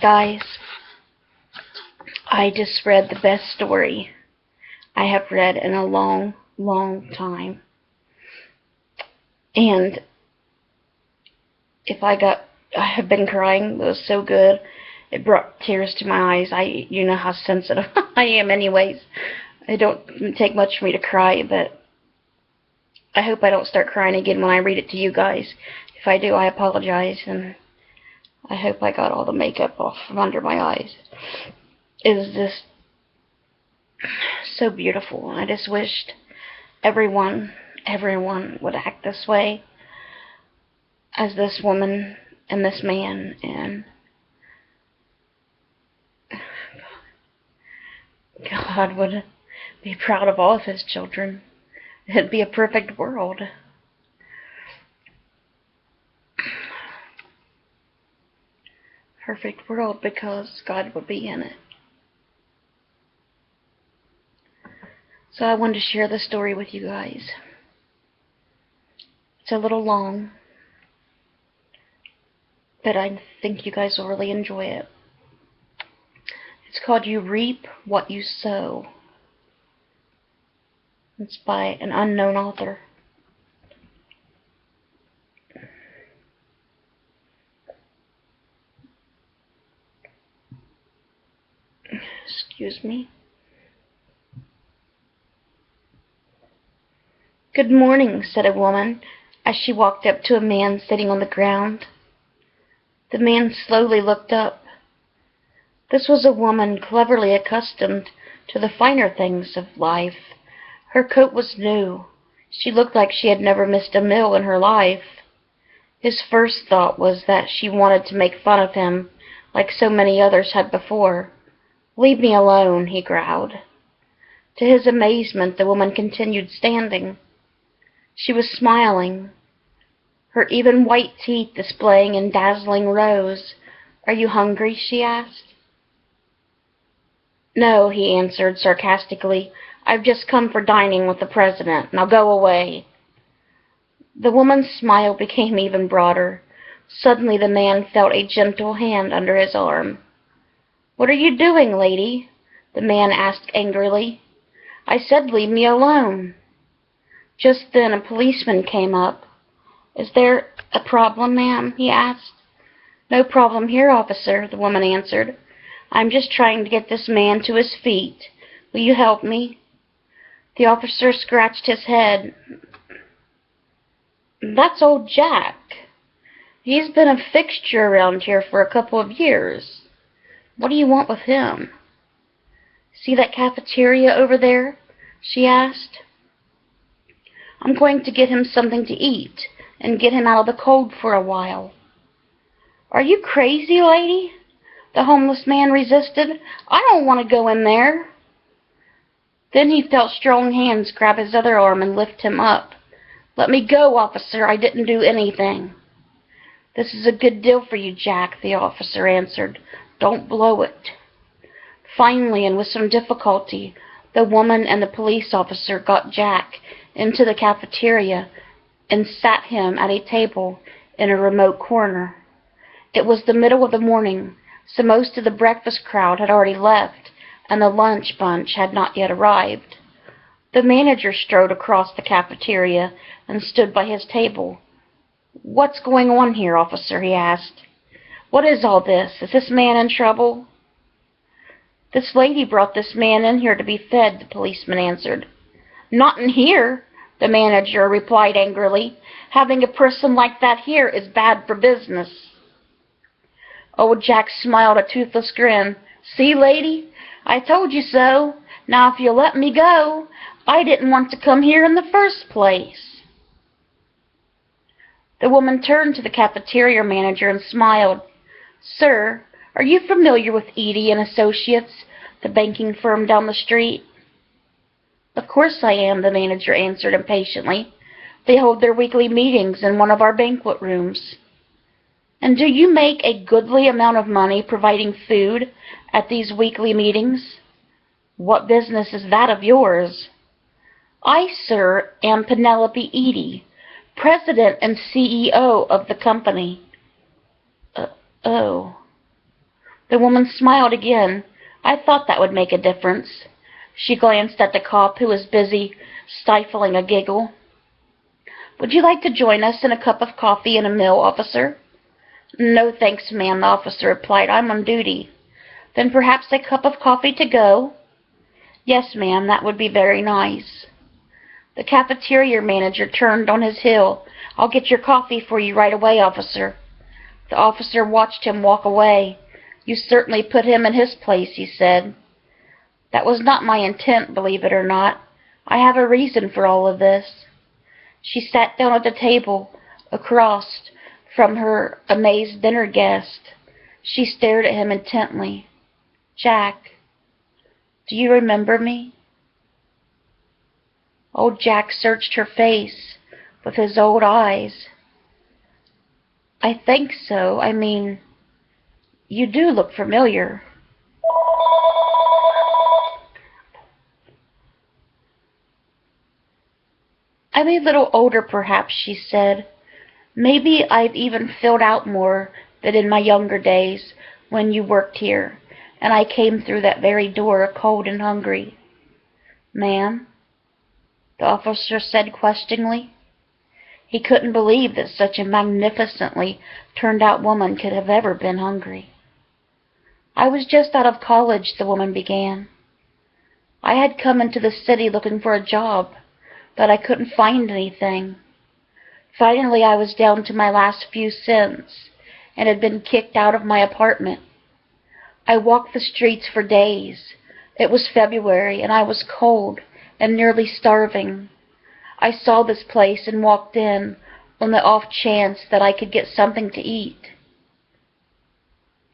Guys, I just read the best story I have read in a long, long time. And I have been crying. It was so good. It brought tears to my eyes. You know how sensitive I am anyways. It don't take much for me to cry, but I hope I don't start crying again when I read it to you guys. If I do, I apologize, and I hope I got all the makeup off from under my eyes. It was just so beautiful. I just wished everyone would act this way as this woman and this man, and God would be proud of all of his children. It'd be a perfect world. Perfect world because God would be in it. So I wanted to share the story with you guys. It's a little long, but I think you guys will really enjoy it. It's called You Reap What You Sow. It's by an unknown author. Excuse me. "Good morning," said a woman as she walked up to a man sitting on the ground. The man slowly looked up. This was a woman cleverly accustomed to the finer things of life. Her coat was new. She looked like she had never missed a meal in her life. His first thought was that she wanted to make fun of him, like so many others had before. "Leave me alone," he growled. To his amazement, the woman continued standing. She was smiling, her even white teeth displaying in dazzling rows. "Are you hungry?" she asked. "No," he answered sarcastically. "I've just come for dining with the president. Now go away." The woman's smile became even broader. Suddenly the man felt a gentle hand under his arm. "What are you doing, lady?" the man asked angrily. "I said leave me alone." Just then a policeman came up. "Is there a problem, ma'am?" he asked. "No problem here, officer," the woman answered. "I'm just trying to get this man to his feet. Will you help me?" The officer scratched his head. "That's old Jack. He's been a fixture around here for a couple of years. What do you want with him?" "See that cafeteria over there?" she asked. "I'm going to get him something to eat and get him out of the cold for a while." "Are you crazy, lady?" the homeless man resisted. "I don't want to go in there." Then he felt strong hands grab his other arm and lift him up. "Let me go, officer. I didn't do anything." "This is a good deal for you, Jack," the officer answered. "Don't blow it." Finally, and with some difficulty, the woman and the police officer got Jack into the cafeteria and sat him at a table in a remote corner. It was the middle of the morning, so most of the breakfast crowd had already left, and the lunch bunch had not yet arrived. The manager strode across the cafeteria and stood by his table. "What's going on here, officer?" he asked. "What is all this? Is this man in trouble?" "This lady brought this man in here to be fed," the policeman answered. "Not in here," the manager replied angrily. "Having a person like that here is bad for business." Old Jack smiled a toothless grin. "See, lady? I told you so. Now if you'll let me go, I didn't want to come here in the first place." The woman turned to the cafeteria manager and smiled. "Sir, are you familiar with Edie and Associates, the banking firm down the street?" "Of course I am," the manager answered impatiently. "They hold their weekly meetings in one of our banquet rooms." "And do you make a goodly amount of money providing food at these weekly meetings?" "What business is that of yours?" "I, sir, am Penelope Edie, President and CEO of the company." Oh. The woman smiled again. I thought that would make a difference. She glanced at the cop, who was busy stifling a giggle. Would you like to join us in a cup of coffee and a meal, officer? No, thanks, ma'am, the officer replied. I'm on duty. Then perhaps a cup of coffee to go? Yes, ma'am, that would be very nice. The cafeteria manager turned on his heel. I'll get your coffee for you right away, officer. The officer watched him walk away. You certainly put him in his place, he said. That was not my intent, believe it or not. I have a reason for all of this. She sat down at the table across from her amazed dinner guest. She stared at him intently. Jack, do you remember me? Old Jack searched her face with his old eyes. I think so. I mean, you do look familiar. I'm a little older, perhaps, she said. Maybe I've even filled out more than in my younger days when you worked here, and I came through that very door cold and hungry. Ma'am? The officer said questioningly. He couldn't believe that such a magnificently turned-out woman could have ever been hungry. I was just out of college, the woman began. I had come into the city looking for a job, but I couldn't find anything. Finally, I was down to my last few cents and had been kicked out of my apartment. I walked the streets for days. It was February, and I was cold and nearly starving. I saw this place and walked in on the off chance that I could get something to eat.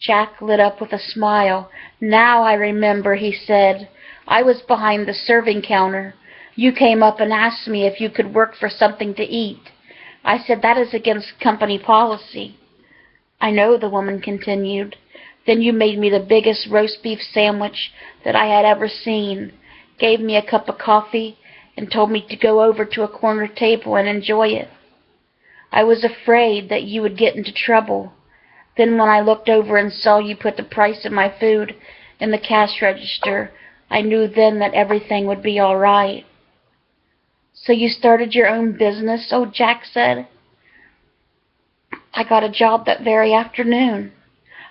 Jack lit up with a smile. Now I remember, he said. I was behind the serving counter. You came up and asked me if you could work for something to eat. I said that is against company policy. I know, the woman continued. Then you made me the biggest roast beef sandwich that I had ever seen, gave me a cup of coffee, and told me to go over to a corner table and enjoy it. I was afraid that you would get into trouble. Then when I looked over and saw you put the price of my food in the cash register, I knew then that everything would be all right. So you started your own business, old Jack said. I got a job that very afternoon.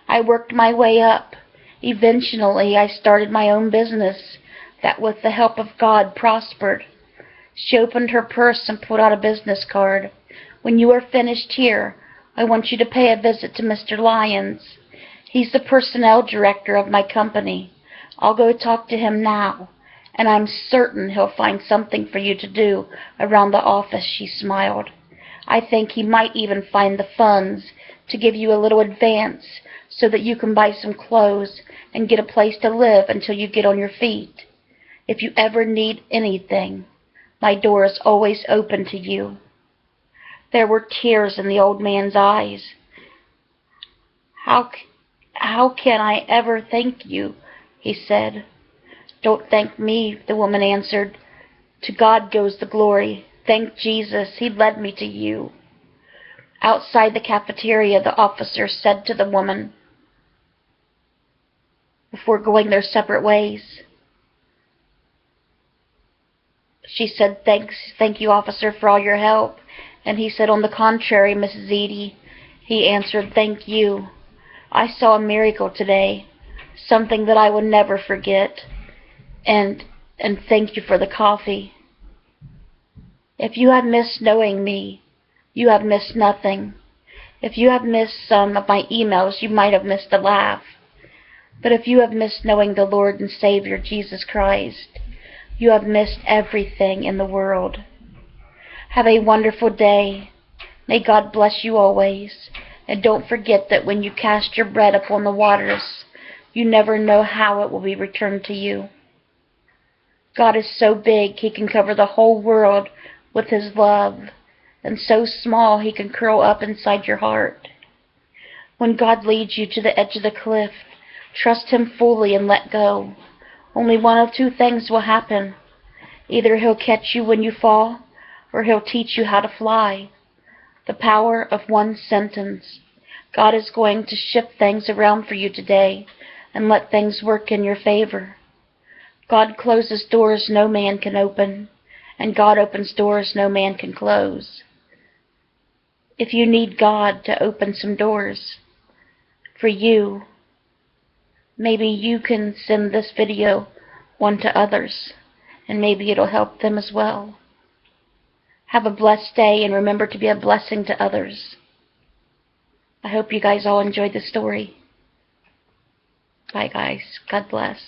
I worked my way up. Eventually, I started my own business that, with the help of God, prospered. She opened her purse and pulled out a business card. When you are finished here, I want you to pay a visit to Mr. Lyons. He's the personnel director of my company. I'll go talk to him now, and I'm certain he'll find something for you to do around the office, she smiled. I think he might even find the funds to give you a little advance so that you can buy some clothes and get a place to live until you get on your feet. If you ever need anything, my door is always open to you. There were tears in the old man's eyes. How can I ever thank you? He said. Don't thank me, the woman answered. To God goes the glory. Thank Jesus, He led me to you. Outside the cafeteria, the officer said to the woman, before going their separate ways. She said, thank you, officer, for all your help. And he said, on the contrary, Mrs. Edie. He answered, thank you. I saw a miracle today, something that I will never forget. And thank you for the coffee. If you have missed knowing me, you have missed nothing. If you have missed some of my emails, you might have missed a laugh. But if you have missed knowing the Lord and Savior, Jesus Christ, you have missed everything in the world. Have a wonderful day. May God bless you always. And don't forget that when you cast your bread upon the waters, you never know how it will be returned to you. God is so big He can cover the whole world with His love, and so small He can curl up inside your heart. When God leads you to the edge of the cliff, trust Him fully and let go. Only one of two things will happen. Either He'll catch you when you fall, or He'll teach you how to fly. The power of one sentence. God is going to shift things around for you today and let things work in your favor. God closes doors no man can open, and God opens doors no man can close. If you need God to open some doors for you, maybe you can send this video one to others, and maybe it'll help them as well. Have a blessed day, and remember to be a blessing to others. I hope you guys all enjoyed the story. Bye, guys. God bless.